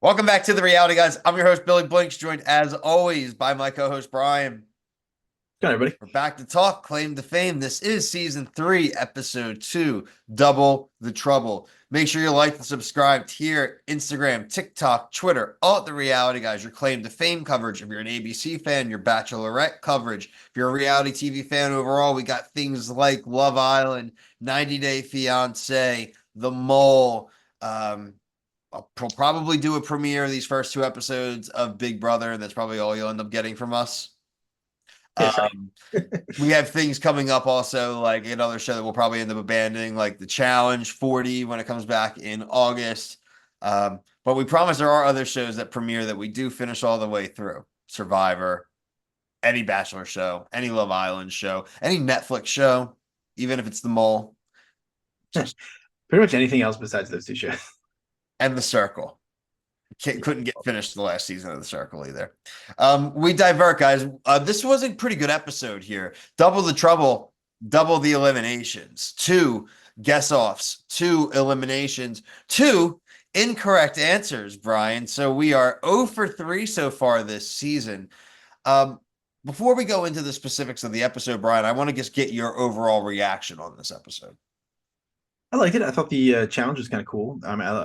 Welcome back to the reality, guys. I'm your host, Billy Blinks, joined as always by my co-host Brian. Go on, everybody. We're back to talk claim to fame. This is season 3, episode 2, Double the Trouble. Make sure you like and subscribe here, Instagram, TikTok, Twitter, all at the reality, guys. Your claim to fame coverage. If you're an ABC fan, your Bachelorette coverage. If you're a reality TV fan overall, we got things like Love Island, 90 Day Fiance, The Mole. I'll probably do a premiere of these first 2 episodes of Big Brother, and that's probably all you'll end up getting from us. Yeah, sure. Um, we have things coming up also, like another show that we'll probably end up abandoning, like the Challenge 40 when it comes back in August. But we promise there are other shows that premiere that we do finish all the way through. Survivor, any Bachelor show, any Love Island show, any Netflix show, even if it's The Mole, just Pretty much anything else besides those two shows. and The Circle. Yeah. Couldn't get finished the last season of The Circle either. We divert, guys. This was a pretty good episode here. Double the trouble, double the eliminations. 2 guess offs, 2 eliminations, 2 incorrect answers, Brian. So we are 0 for 3 so far this season. Um, Before we go into the specifics of the episode, Brian, I want to just get your overall reaction on this episode. I liked it. I thought the challenge was kind of cool.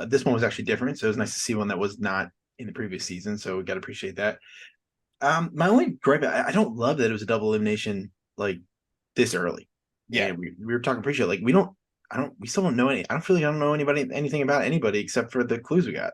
This one was actually different, so it was nice to see one that was not in the previous season. So we got to appreciate that. My only gripe, I don't love that it was a double elimination like this early. Yeah. And we were talking pre-show, like we still don't know any. I don't feel like I don't know anything about anybody except for the clues we got.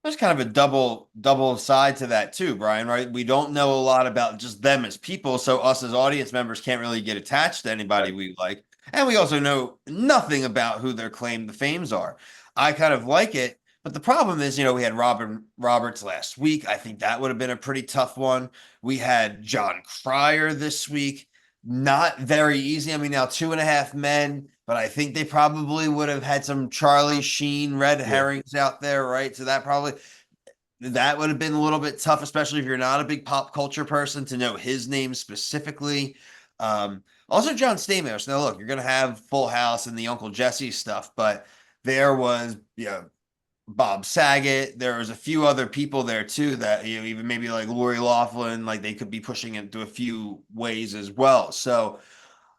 There's kind of a double side to that too, Brian, right? We don't know a lot about just them as people, so us as audience members can't really get attached to anybody Right. we like. And we also know nothing about who their claim to fames are. I kind of like it, but the problem is, we had Robin Roberts last week. I think that would have been a pretty tough one. We had John Cryer this week. Not very easy. I mean, now 2.5 men, but I think they probably would have had some Charlie Sheen red Yeah. herrings out there, right? So that would have been a little bit tough, especially if you're not a big pop culture person to know his name specifically. Also, John Stamos. Now, look, you're going to have Full House and the Uncle Jesse stuff, but there was, Bob Saget. There was a few other people there too that even maybe like Lori Loughlin, like they could be pushing into a few ways as well. So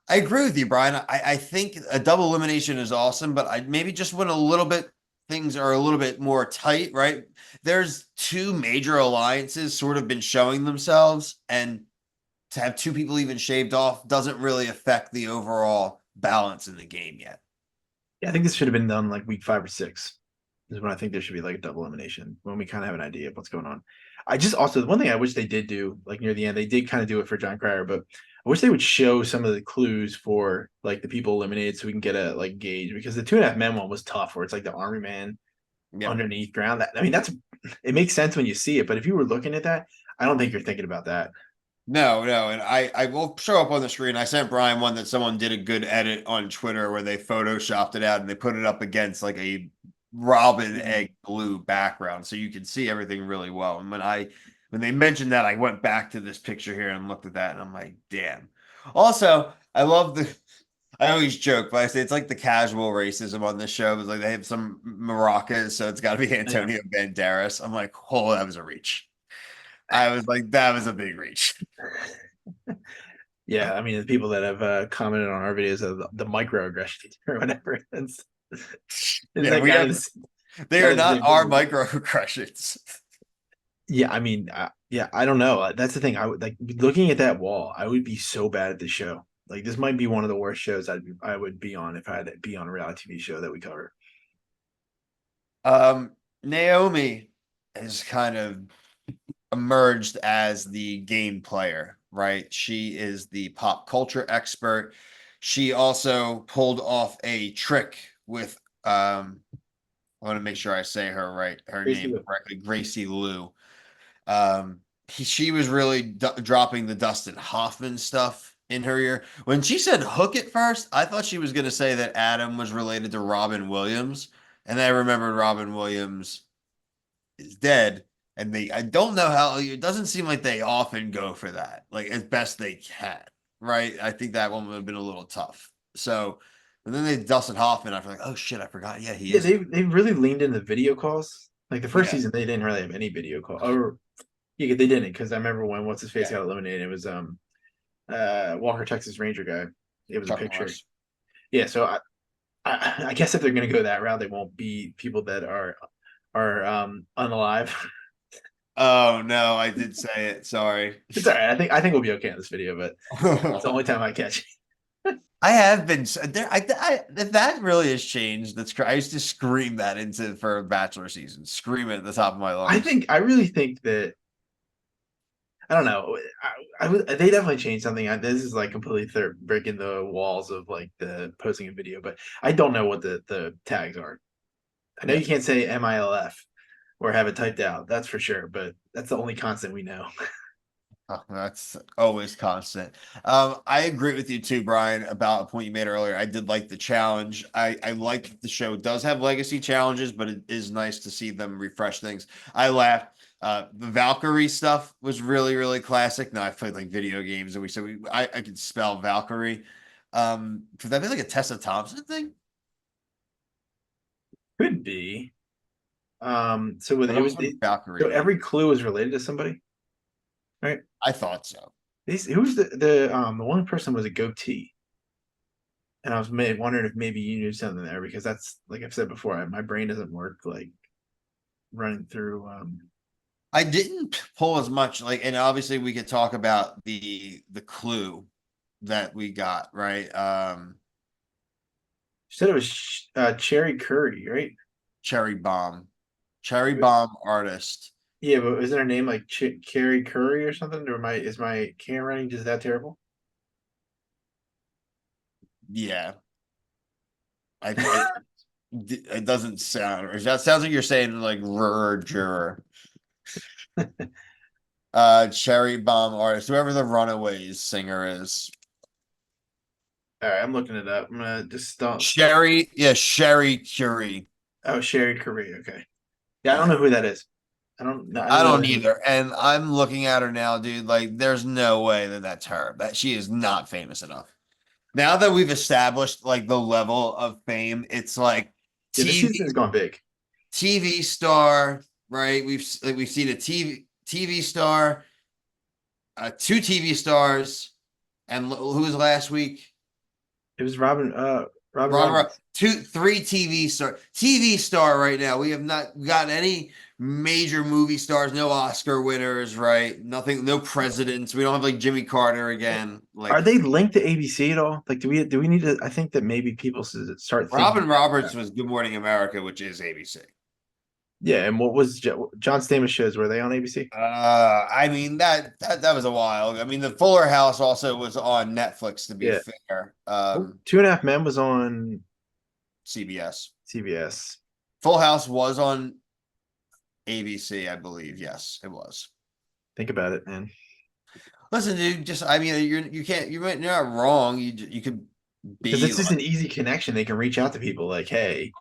I agree with you, Brian. I think a double elimination is awesome, but I maybe just when a little bit things are a little bit more tight, right? There's 2 major alliances sort of been showing themselves, and to have 2 people even shaved off doesn't really affect the overall balance in the game yet. Yeah, I think this should have been done like week 5 or 6 is when I think there should be like a double elimination when we kind of have an idea of what's going on. I just also the one thing I wish they did do like near the end, they did kind of do it for John Cryer, but I wish they would show some of the clues for like the people eliminated so we can get a like gauge because the 2.5 men one was tough where it's like the army man Yeah. underneath ground. That I mean that's it makes sense when you see it, but if you were looking at that, I don't think you're thinking about that. No, and I will show up on the screen. I sent Brian one that someone did a good edit on Twitter where they photoshopped it out and they put it up against like a robin Mhm. egg blue background, so you can see everything really well. And when they mentioned that, I went back to this picture here and looked at that, and I'm like, damn. Also, I love the. I always joke, but I say it's like the casual racism on this show. It's like they have some maracas, so it's got to be Yeah. Antonio Banderas. I'm like, oh, that was a reach. I was like, that was a big reach. Yeah, I mean the people that have commented on our videos of the microaggressions or whatever. Is Yeah, that we kind have. of They kind are of the not same our thing? microaggressions. Yeah, I mean, yeah, I don't know. That's the thing. I would like looking at that wall. I would be so bad at the show. Like this might be one of the worst shows I would be on if I had to be on a reality TV show that we cover. Naomi has kind of emerged as the game player, right? She is the pop culture expert. She also pulled off a trick with I want to make sure I say her Crazy name look. correctly, Gracie Lou. She was really dropping the Dustin Hoffman stuff in her ear. When she said hook at first, I thought she was going to say that Adam was related to Robin Williams. And then I remembered Robin Williams is dead. And I don't know how, it doesn't seem like they often go for that, like as best they can, right? I think that one would have been a little tough. So, and then they Dustin Hoffman, I feel like, oh shit, I forgot. Yeah, he Yeah, is. they really leaned into video calls. Like the first Yeah, season, they didn't really have any video call. Or yeah, they didn't because I remember when what's his face yeah. got eliminated. It was Walker Texas Ranger guy. It was a Chuck picture. Norris. Yeah, so I guess if they're gonna go that route, they won't be people that are unalive. Oh no, I did say it. Sorry. It's all right. I think we'll be okay in this video, but it's the only time I catch. I have been there. If that really has changed, I used to scream that into for a bachelor season, scream it at the top of my lungs. I really think that I don't know. They definitely changed something. This is like completely breaking the walls of like the posting a video, but I don't know what the tags are. I know Yeah. you can't say MILF or have it typed out. That's for sure, but that's the only constant we know. Oh, that's always constant. I agree with you too, Brian, about a point you made earlier. I did like the challenge. I like that the show does have legacy challenges, but it is nice to see them refresh things. I laughed. The Valkyrie stuff was really, really classic. Now I've played like video games, and we said I could spell Valkyrie. Could that be like a Tessa Thompson thing? Could be. So with But it I was was from so Valkyrie. every clue was related to somebody, right? I thought so. Who's the one person was a goatee, and I was wondering if maybe you knew something there because that's like I've said before, my brain doesn't work like running through. I didn't pull as much like, and obviously we could talk about the clue that we got, right? You said it was Cherry Curry, right? Cherry Bomb. Cherry Bomb artist. Yeah, but isn't her name like Carrie Curry or something? Or is my camera running just that terrible? Yeah. I it doesn't sound or that sounds like you're saying like juror. Cherry Bomb artist, whoever the Runaways singer is. All right, I'm looking it up. I'm gonna just stop. Sherry, yeah, Sherry Curie. Oh, Sherry Curry. Okay. Yeah, I don't Yeah. know who that is. I don't know. I I don't know don't any. either. And I'm looking at her now, dude. Like, there's no way that that's her. That she is not famous enough. Now that we've established like the level of fame, it's like Yeah, this TV season has gone big. TV star, right? We've seen a TV star, two TV stars, and who was last week? It was Robin Ron, Roberts. three TV star right now. We have not gotten any major movie stars, no Oscar winners, right? Nothing, no presidents. We don't have like Jimmy Carter again. Are Like they linked to ABC at all? Like, do we need to? I think that maybe people should start thinking Robin about Roberts that. was Good Morning America, which is ABC. Yeah, and what was John Stamos shows? Were they on ABC? I mean that was a while. I mean, the Fuller House also was on Netflix. To be Yeah. fair, Oh, Two and a Half Men was on CBS. CBS. Full House was on ABC, I believe. Yes, it was. Think about it, man. Listen, dude. Just I mean, you can't. You're not wrong. You could Because be it's just like an easy connection. They can reach out to people like, hey,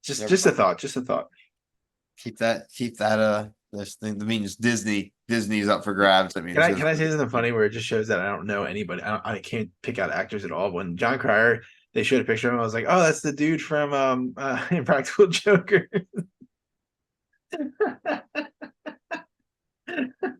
just a thought, just a thought. keep that this thing. That means Disney's up for grabs. That Can means I can I say something funny where it just shows that I don't know anybody. I can't pick out actors at all. When John Cryer, they showed a picture of him, I was like, oh, that's the dude from Impractical Joker. to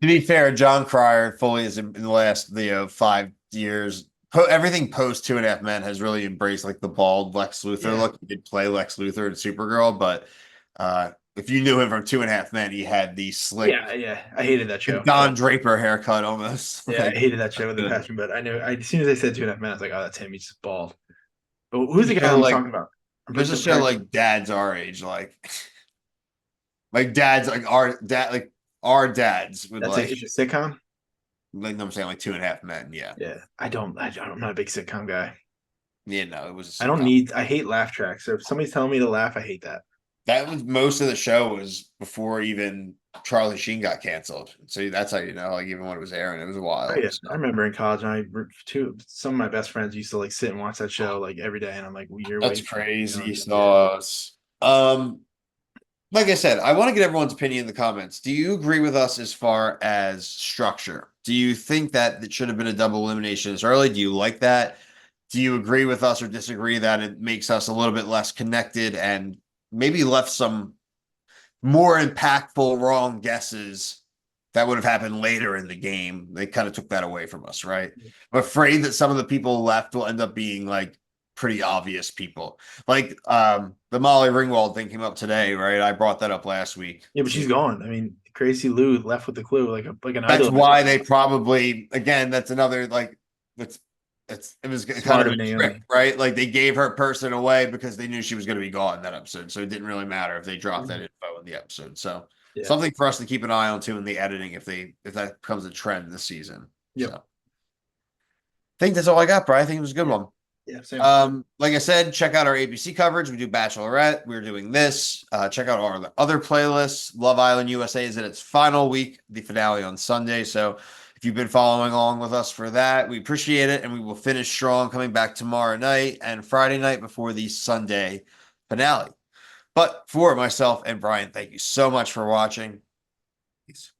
be fair, John Cryer fully is in the last 5 years. Everything post Two and a Half Men has really embraced like the bald Lex Luthor Yeah, look. He did play Lex Luthor in Supergirl, but if you knew him from Two and a Half Men, he had the slick yeah. I hated that show, Don but Draper haircut almost. yeah, I Like hated that show with a passion. But I knew as soon as they said 2.5 minutes, I was like, oh, that's him. He's just bald. But who's there's the a guy show I'm like talking about? I'm there's pretty a sure show Paris. like dads our age, like dads like our dads would That's it's a sitcom. like I'm saying like Two and a Half Men. Yeah. Yeah, I'm not a big sitcom guy. Yeah, no, it was a I don't sitcom. need. I hate laugh tracks. So if somebody's telling me to laugh, I hate that. That was most of the show was before even Charlie Sheen got canceled. So that's how you know, like even when it was airing, it was a Oh while. yeah, So I remember in college, and some of my best friends used to like sit and watch that show like every day, and I'm like, well, you're that's waiting for me to be crazy on. Yeah, sauce. Like I said, I want to get everyone's opinion in the comments. Do you agree with us as far as structure? Do you think that it should have been a double elimination as early? Do you like that? Do you agree with us or disagree that it makes us a little bit less connected and maybe left some more impactful wrong guesses that would have happened later in the game. They kind of took that away from us, right? I'm afraid that some of the people left will end up being like pretty obvious people. Like the Molly Ringwald thing came up today, right? I brought that up last week. Yeah, but she's gone. I mean, Crazy Lou left with the clue, like an That's idol. why they probably again, that's another like it was kind Smart of of a trick, Naomi. right? Like they gave her person away because they knew she was going to be gone that episode. So it didn't really matter if they dropped that info in the episode. So Yeah. something for us to keep an eye on too in the editing if that becomes a trend this season. Yep. So I think that's all I got, Brian. I think it was a good Yeah. one. Yeah. Same. Like I said, check out our ABC coverage. We do Bachelorette. We're doing this. Check out our other playlists. Love Island USA is in its final week, the finale on Sunday. So if you've been following along with us for that, we appreciate it. And we will finish strong coming back tomorrow night and Friday night before the Sunday finale. But for myself and Brian, thank you so much for watching. Peace.